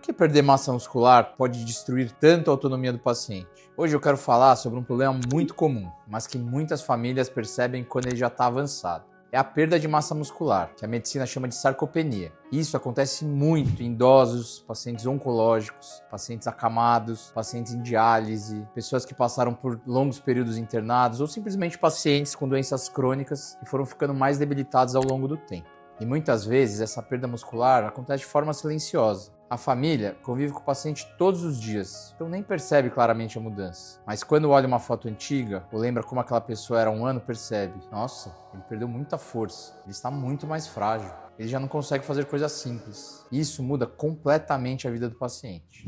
que perder massa muscular pode destruir tanto a autonomia do paciente? Hoje eu quero falar sobre um problema muito comum, mas que muitas famílias percebem quando ele já está avançado. É a perda de massa muscular, que a medicina chama de sarcopenia. Isso acontece muito em idosos, pacientes oncológicos, pacientes acamados, pacientes em diálise, pessoas que passaram por longos períodos internados ou simplesmente pacientes com doenças crônicas que foram ficando mais debilitados ao longo do tempo. E muitas vezes essa perda muscular acontece de forma silenciosa. A família convive com o paciente todos os dias, então nem percebe claramente a mudança. Mas quando olha uma foto antiga, ou lembra como aquela pessoa era há um ano, percebe: nossa, ele perdeu muita força, ele está muito mais frágil, ele já não consegue fazer coisas simples. Isso muda completamente a vida do paciente.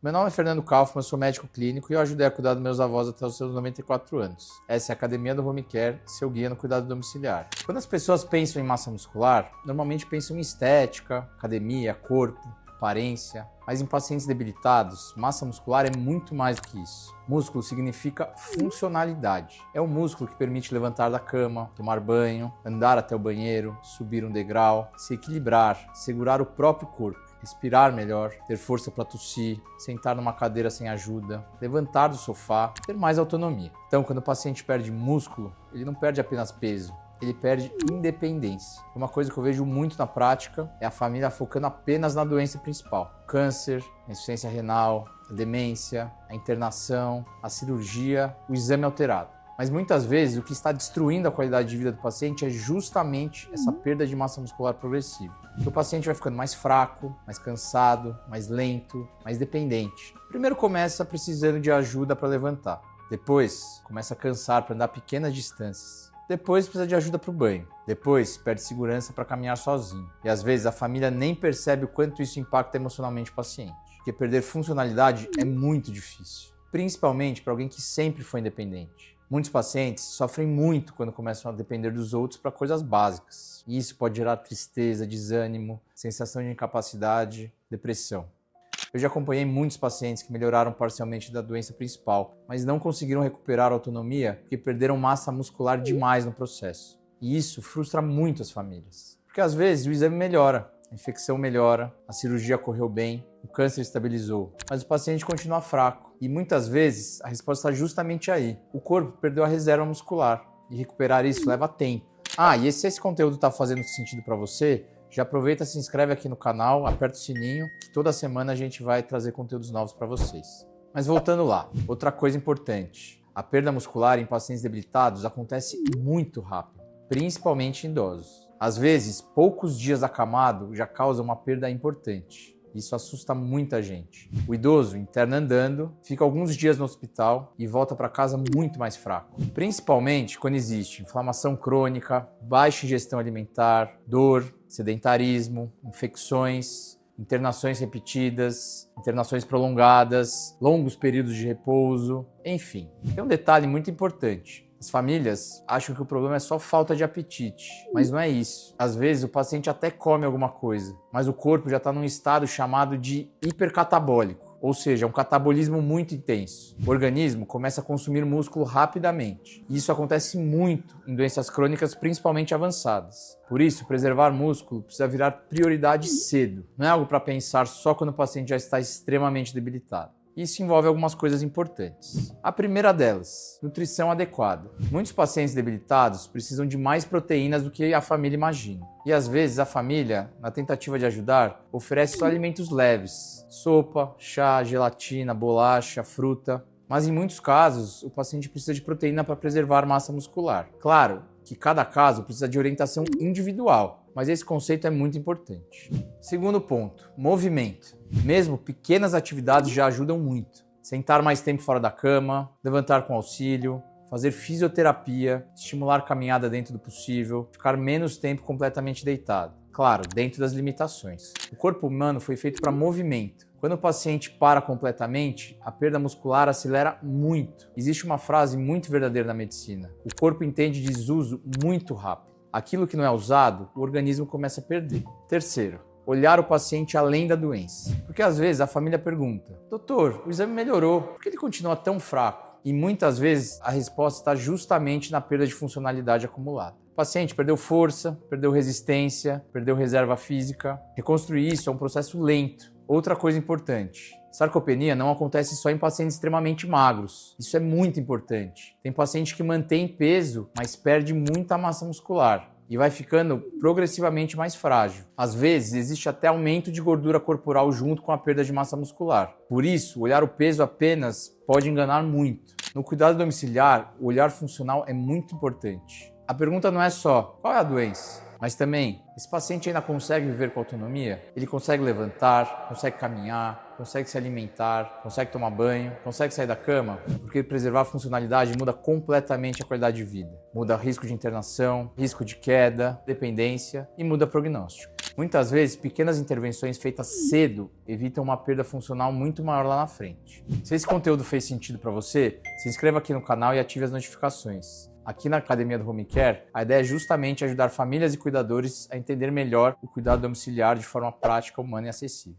Meu nome é Fernando Kaufmann, eu sou médico clínico e eu ajudei a cuidar dos meus avós até os seus 94 anos. Essa é a Academia do Home Care, seu guia no cuidado domiciliar. Quando as pessoas pensam em massa muscular, normalmente pensam em estética, academia, corpo, aparência. Mas em pacientes debilitados, massa muscular é muito mais do que isso. Músculo significa funcionalidade. É o músculo que permite levantar da cama, tomar banho, andar até o banheiro, subir um degrau, se equilibrar, segurar o próprio corpo, respirar melhor, ter força para tossir, sentar numa cadeira sem ajuda, levantar do sofá, ter mais autonomia. Então, quando o paciente perde músculo, ele não perde apenas peso, ele perde independência. Uma coisa que eu vejo muito na prática é a família focando apenas na doença principal: o câncer, a insuficiência renal, a demência, a internação, a cirurgia, o exame alterado. Mas muitas vezes o que está destruindo a qualidade de vida do paciente é justamente essa perda de massa muscular progressiva. O paciente vai ficando mais fraco, mais cansado, mais lento, mais dependente. Primeiro começa precisando de ajuda para levantar. Depois começa a cansar para andar pequenas distâncias. Depois precisa de ajuda para o banho. Depois perde segurança para caminhar sozinho. E às vezes a família nem percebe o quanto isso impacta emocionalmente o paciente. Porque perder funcionalidade é muito difícil, principalmente para alguém que sempre foi independente. Muitos pacientes sofrem muito quando começam a depender dos outros para coisas básicas. E isso pode gerar tristeza, desânimo, sensação de incapacidade, depressão. Eu já acompanhei muitos pacientes que melhoraram parcialmente da doença principal, mas não conseguiram recuperar a autonomia porque perderam massa muscular demais no processo. E isso frustra muito as famílias. Porque às vezes o exame melhora, a infecção melhora, a cirurgia correu bem, o câncer estabilizou, mas o paciente continua fraco. E muitas vezes a resposta está justamente aí. O corpo perdeu a reserva muscular e recuperar isso leva tempo. E se esse conteúdo está fazendo sentido para você, já aproveita, se inscreve aqui no canal, aperta o sininho, que toda semana a gente vai trazer conteúdos novos para vocês. Mas voltando lá, outra coisa importante: a perda muscular em pacientes debilitados acontece muito rápido, principalmente em idosos. Às vezes, poucos dias acamado já causa uma perda importante. Isso assusta muita gente. O idoso interna andando, fica alguns dias no hospital e volta para casa muito mais fraco. Principalmente quando existe inflamação crônica, baixa ingestão alimentar, dor, sedentarismo, infecções, internações repetidas, internações prolongadas, longos períodos de repouso, enfim. Tem um detalhe muito importante: as famílias acham que o problema é só falta de apetite, mas não é isso. Às vezes o paciente até come alguma coisa, mas o corpo já está num estado chamado de hipercatabólico, ou seja, um catabolismo muito intenso. O organismo começa a consumir músculo rapidamente. E isso acontece muito em doenças crônicas, principalmente avançadas. Por isso, preservar músculo precisa virar prioridade cedo. Não é algo para pensar só quando o paciente já está extremamente debilitado. Isso envolve algumas coisas importantes. A primeira delas: nutrição adequada. Muitos pacientes debilitados precisam de mais proteínas do que a família imagina. E às vezes a família, na tentativa de ajudar, oferece só alimentos leves: sopa, chá, gelatina, bolacha, fruta. Mas em muitos casos, o paciente precisa de proteína para preservar massa muscular. Claro que cada caso precisa de orientação individual, mas esse conceito é muito importante. Segundo ponto: movimento. Mesmo pequenas atividades já ajudam muito. Sentar mais tempo fora da cama, levantar com auxílio, fazer fisioterapia, estimular a caminhada dentro do possível, ficar menos tempo completamente deitado. Claro, dentro das limitações. O corpo humano foi feito para movimento. Quando o paciente para completamente, a perda muscular acelera muito. Existe uma frase muito verdadeira na medicina: o corpo entende desuso muito rápido. Aquilo que não é usado, o organismo começa a perder. Terceiro: olhar o paciente além da doença. Porque às vezes a família pergunta: doutor, o exame melhorou, por que ele continua tão fraco? E muitas vezes a resposta está justamente na perda de funcionalidade acumulada. O paciente perdeu força, perdeu resistência, perdeu reserva física. Reconstruir isso é um processo lento. Outra coisa importante: sarcopenia não acontece só em pacientes extremamente magros. Isso é muito importante. Tem paciente que mantém peso, mas perde muita massa muscular e vai ficando progressivamente mais frágil. Às vezes, existe até aumento de gordura corporal junto com a perda de massa muscular. Por isso, olhar o peso apenas pode enganar muito. No cuidado domiciliar, o olhar funcional é muito importante. A pergunta não é só qual é a doença, mas também, esse paciente ainda consegue viver com autonomia? Ele consegue levantar, consegue caminhar, consegue se alimentar, consegue tomar banho, consegue sair da cama? Porque preservar a funcionalidade muda completamente a qualidade de vida. Muda risco de internação, risco de queda, dependência e muda prognóstico. Muitas vezes, pequenas intervenções feitas cedo evitam uma perda funcional muito maior lá na frente. Se esse conteúdo fez sentido para você, se inscreva aqui no canal e ative as notificações. Aqui na Academia do Home Care, a ideia é justamente ajudar famílias e cuidadores a entender melhor o cuidado domiciliar de forma prática, humana e acessível.